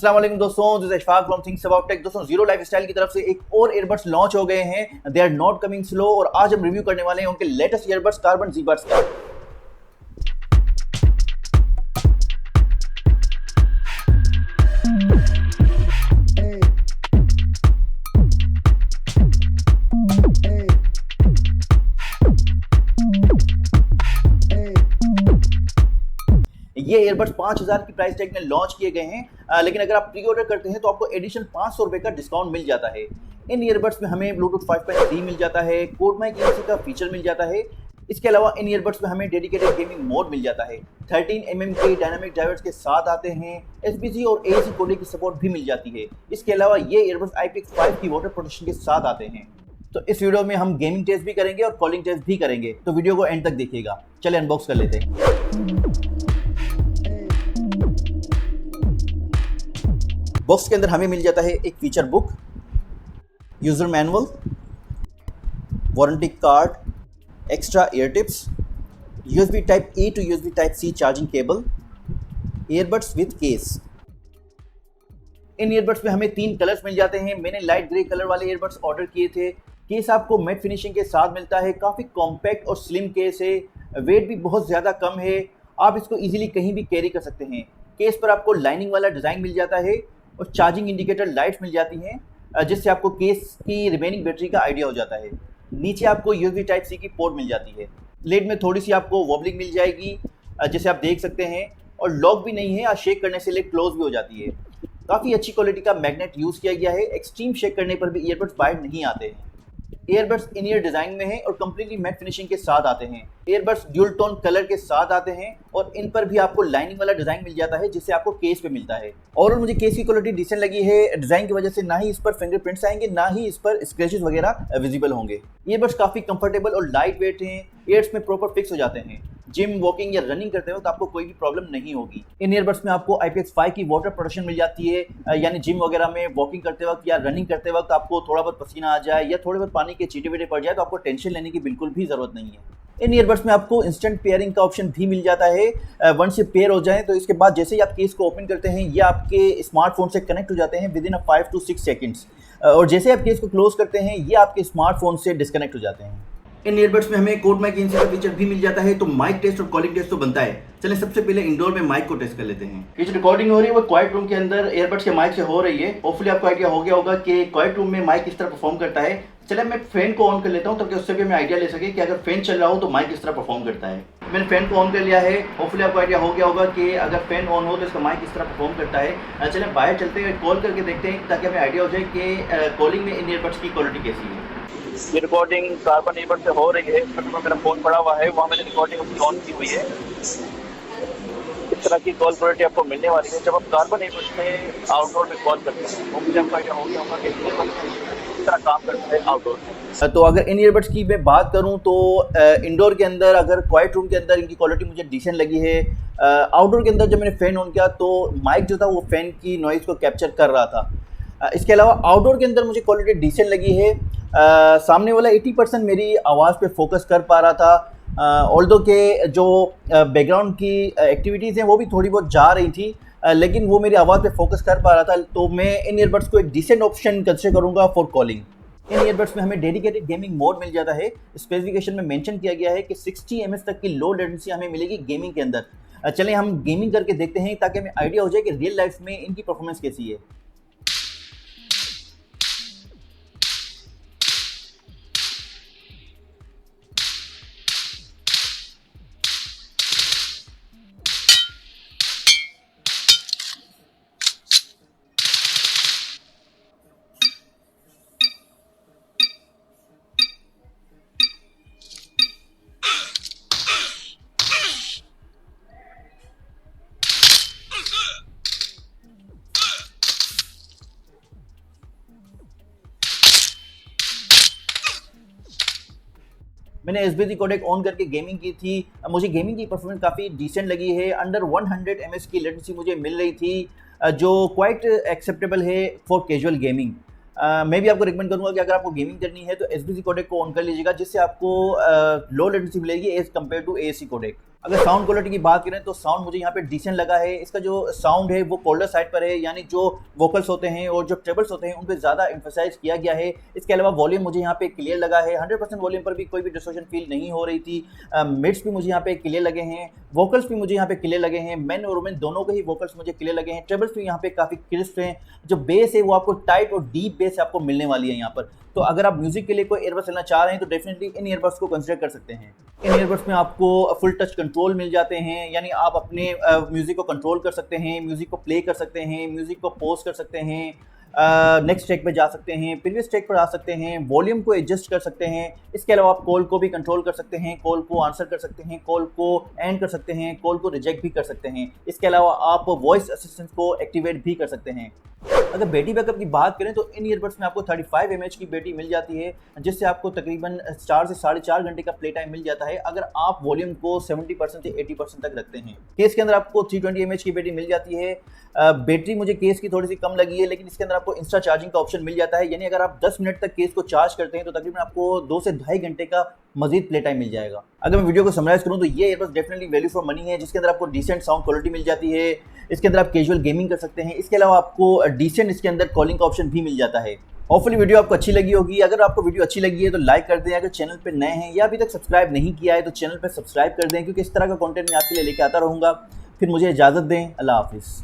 अस्सलाम वालेकुम दोस्तों, this is Ishfaq from things about tech. दोस्तों, जीरो लाइफस्टाइल की तरफ से एक और ईयरबड्स लॉन्च हो गए हैं। They are not coming slow और आज हम रिव्यू करने वाले हैं उनके लेटेस्ट ईयरबड्स कार्बन ज़ीबड्स का। ये ईयरबड्स 5000 की प्राइस टैग में लॉन्च किए गए हैं, लेकिन अगर आप प्री ऑर्डर करते हैं तो आपको एडिशनल 500 रुपये का डिस्काउंट मिल जाता है। इन ईयरबड्स में हमें ब्लूटूथ 5.3 मिल जाता है, कोड माइक ENC का फीचर मिल जाता है। इसके अलावा इन ईयरबड्स में हमें डेडिकेटेड गेमिंग मोड मिल जाता है। 13mm के डायनामिक ड्राइवर्स के साथ आते हैं। SBC और AAC कोडेक की सपोर्ट भी मिल जाती है। इसके अलावा ये ईयरबड्स IPX5 की वाटर प्रोटेक्शन के साथ आते हैं। तो इस वीडियो में हम गेमिंग टेस्ट भी करेंगे और कॉलिंग टेस्ट भी करेंगे, तो वीडियो को एंड तक देखिएगा। चलिए अनबॉक्स कर लेते हैं। बॉक्स के अंदर हमें मिल जाता है एक feature book, user manual, warranty card, extra ear tips, USB type A to USB type C charging cable, earbuds with case. इन ईयरबड्स में हमें 3 कलर्स मिल जाते हैं। मैंने लाइट ग्रे कलर वाले ईयरबड्स ऑर्डर किए थे। केस आपको मैट फिनिशिंग के साथ मिलता है, काफ़ी कॉम्पैक्ट और स्लिम केस है, वेट भी बहुत ज़्यादा कम है, आप इसको इजीली कहीं भी कैरी कर सकते हैं। केस पर आपको लाइनिंग वाला डिज़ाइन मिल जाता है और चार्जिंग इंडिकेटर लाइट्स मिल जाती हैं, जिससे आपको केस की रिमेनिंग बैटरी का आइडिया हो जाता है। नीचे आपको USB टाइप C की पोर्ट मिल जाती है। लेड में थोड़ी सी आपको वॉबलिंग मिल जाएगी, जैसे आप देख सकते हैं, और लॉक भी नहीं है, आज शेक करने से लेड क्लोज भी हो जाती है। काफ़ी अच्छी क्वालिटी का मैग्नेट यूज़ किया गया है। एक्सट्रीम शेक करने पर भी ईयरबड्स बाहर नहीं आते हैं। ईयरबड्स इन ईयर डिज़ाइन में है और कम्प्लीटली मैट फिनिशिंग के साथ आते हैं। ईयरबड्स ड्यूल टोन कलर के साथ आते हैं और इन पर भी आपको लाइनिंग वाला डिज़ाइन मिल जाता है, जिससे आपको केस पे मिलता है। और मुझे केस की क्वालिटी डिसेंट लगी है। डिज़ाइन की वजह से ना ही इस पर फिंगरप्रिंट्स आएंगे, ना ही इस पर स्क्रैचेस वगैरह विजिबल होंगे। ईयरबड्स काफ़ी कंफर्टेबल और लाइट वेट हैं। ईयर्स में प्रॉपर फिक्स हो जाते हैं। जिम, वॉकिंग या रनिंग करते हो तो आपको कोई भी प्रॉब्लम नहीं होगी। इन ईयरबड्स में आपको IPX5 की वाटर प्रोटेक्शन मिल जाती है, यानी जिम वगैरह में वॉकिंग करते वक्त या रनिंग करते वक्त आपको थोड़ा बहुत पसीना आ जाए या थोड़े बहुत पानी के छींटे वीटे पड़ जाए तो आपको टेंशन लेने की बिल्कुल भी ज़रूरत नहीं है। इन ईयरबड्स में आपको इंस्टेंट पेयरिंग का ऑप्शन भी मिल जाता है। वन से पेयर हो जाए तो इसके बाद जैसे ही आप केस को ओपन करते हैं, ये आपके स्मार्टफोन से कनेक्ट हो जाते हैं विदिन 5 to 6 सेकेंड्स, और जैसे आप केस को क्लोज करते हैं, ये आपके स्मार्टफोन से डिस्कनेक्ट हो जाते हैं। इन ईयरबड्स में हमें कोड माइक ENC का फीचर भी मिल जाता है, तो माइक टेस्ट और कॉलिंग टेस्ट तो बनता है। चलें सबसे पहले इंडोर में माइक को टेस्ट कर लेते हैं। ये जो रिकॉर्डिंग हो रही है वो क्वाइट रूम के अंदर ईयरबड्स के माइक से हो रही है। होपफुली आपको आइडिया हो गया होगा कि क्वाइट रूम में माइक किस तरह परफॉर्म करता है। चले मैं फैन को ऑन कर लेता हूँ ताकि उससे भी हमें आइडिया ले सके कि अगर फैन चल रहा हो तो माइक किस तरह परफॉर्म करता है। मैंने फैन को ऑन कर लिया है। होपफुली आपको आइडिया हो गया होगा कि अगर फैन ऑन हो तो इसका माइक किस तरह परफॉर्म करता है। चलें बाहर चलते हैं, कॉल करके देखते हैं ताकि हमें आइडिया हो जाए कि कॉलिंग में इन ईयरबड्स की क्वालिटी कैसी है। ये रिकॉर्डिंग कार्बन ईयरबड से हो रही है। मेरा फ़ोन पड़ा हुआ है, वहाँ मैंने रिकॉर्डिंग अपनी ऑन की हुई है। इस तरह की कॉल क्वालिटी आपको मिलने वाली है जब आप कार्बन ईयरबड में आउटडोर में कॉल करते हैं। वो मुझे आपको आइडिया हो गया होगा कि इस तरह काम करता है आउटडोर में। तो अगर इन ईयरबड्स की मैं बात करूं तो इंडोर के अंदर, अगर क्वाइट रूम के अंदर इनकी क्वालिटी मुझे डिसेंट लगी है। आउटडोर के अंदर जब मैंने फ़ैन ऑन किया तो माइक जो था वो फ़ैन की नॉइज़ को कैप्चर कर रहा था। इसके अलावा आउटडोर के अंदर मुझे क्वालिटी डिसेंट लगी है। सामने वाला 80% मेरी आवाज़ पे फोकस कर पा रहा था। ऑल्दो के जो बैकग्राउंड की एक्टिविटीज़ हैं वो भी थोड़ी बहुत जा रही थी, लेकिन वो मेरी आवाज़ पे फोकस कर पा रहा था। तो मैं इन ईयरबड्स को एक डिसेंट ऑप्शन कंसिडर करूँगा फॉर कॉलिंग। इन ईयरबड्स में हमें डेडिकेटेड गेमिंग मोड मिल जाता है। स्पेसिफिकेशन में मेंशन किया गया है कि 60 ms तक की लो लेटेंसी हमें मिलेगी गेमिंग के अंदर। चलें हम गेमिंग करके देखते हैं ताकि हमें आइडिया हो जाए कि रियल लाइफ में इनकी परफॉर्मेंस कैसी है। मैंने SBC कोडेक ऑन करके गेमिंग की थी। मुझे गेमिंग की परफॉर्मेंस काफ़ी डिसेंट लगी है। अंडर 100 ms की लेटेंसी मुझे मिल रही थी, जो क्वाइट एक्सेप्टेबल है फॉर कैजुअल गेमिंग। मैं भी आपको रिकमेंड करूंगा कि अगर आपको गेमिंग करनी है तो SBC कोडेक को ऑन कर लीजिएगा, जिससे आपको लो लेटेंसी मिलेगी as compared to AAC codec. अगर साउंड क्वालिटी की बात करें तो साउंड मुझे यहाँ पे डिसेंट लगा है। इसका जो साउंड है वो कोल्डर साइड पर है, यानी जो वोकल्स होते हैं और जो ट्रेबल्स होते हैं उन पे ज़्यादा एम्फेसाइज किया गया है। इसके अलावा वॉल्यूम मुझे यहाँ पे क्लियर लगा है, 100% वॉल्यूम पर भी कोई भी डिस्टॉर्शन फील नहीं हो रही थी। मिड्स भी मुझे यहाँ पे क्लियर लगे हैं, वोकल्स भी मुझे यहाँ पे क्लियर लगे हैं, मेन और वुमेन दोनों के ही वोकल्स मुझे क्लियर लगे हैं। ट्रेबल्स भी यहाँ पे काफ़ी क्रिस्प हैं। जो बेस है वो आपको टाइट और डीप बेस आपको मिलने वाली है यहाँ पर। तो अगर आप म्यूजिक के लिए कोई ईयरबड्स लेना चाह रहे हैं तो डेफिनेटली इन ईयरबड्स को कंसिडर कर सकते हैं। इन ईयरबड्स में आपको फुल टच कंट्रोल मिल जाते हैं, यानी आप अपने म्यूजिक को कंट्रोल कर सकते हैं, म्यूजिक को प्ले कर सकते हैं, म्यूजिक को पॉज कर सकते हैं, नेक्स्ट ट्रैक पे जा सकते हैं, प्रीवियस ट्रैक पर आ सकते हैं, वॉल्यूम को एडजस्ट कर सकते हैं। इसके अलावा आप कॉल को भी कंट्रोल कर सकते हैं, कॉल को आंसर कर सकते हैं, कॉल को एंड कर सकते हैं, कॉल को रिजेक्ट भी कर सकते हैं। इसके अलावा आप वॉइस असिस्टेंट को एक्टिवेट भी कर सकते हैं। अगर बैटरी बैकअप की बात करें तो इन ईयरबड्स में आपको 35 mAh की बैटरी मिल जाती है, जिससे आपको तकरीबन 4 से 4.5 घंटे का प्ले टाइम मिल जाता है अगर आप वॉल्यूम को 70% से 80% तक रखते हैं। केस के अंदर आपको 320 mAh की बैटरी मिल जाती है। बैटरी मुझे केस की थोड़ी सी कम लगी है, लेकिन इसके अंदर आपको इंस्टा चार्जिंग का ऑप्शन मिल जाता है, यानी अगर आप 10 मिनट तक केस को चार्ज करते हैं तो तकरीबन आपको 2 से 2.5 घंटे का मजीद प्ले टाइम मिल जाएगा। अगर मैं वीडियो को समराइज करूं तो ये earbuds definitely value for money है, जिसके अंदर आपको डिसेंट साउंड क्वालिटी मिल जाती है। इसके अंदर आप कैजुअल गेमिंग कर सकते हैं। इसके अलावा आपको डिसेंट इसके अंदर कॉलिंग का ऑप्शन भी मिल जाता है। होपफुली वीडियो आपको अच्छी लगी होगी। अगर आपको वीडियो अच्छी लगी है तो लाइक कर दें, अगर चैनल पे नए हैं या अभी तक सब्सक्राइब नहीं किया है तो चैनल पे सब्सक्राइब कर दें, क्योंकि इस तरह का कंटेंट मैं आपके लिए लेके आता रहूँगा। फिर मुझे इजाज़त दें, अल्लाह हाफिज़।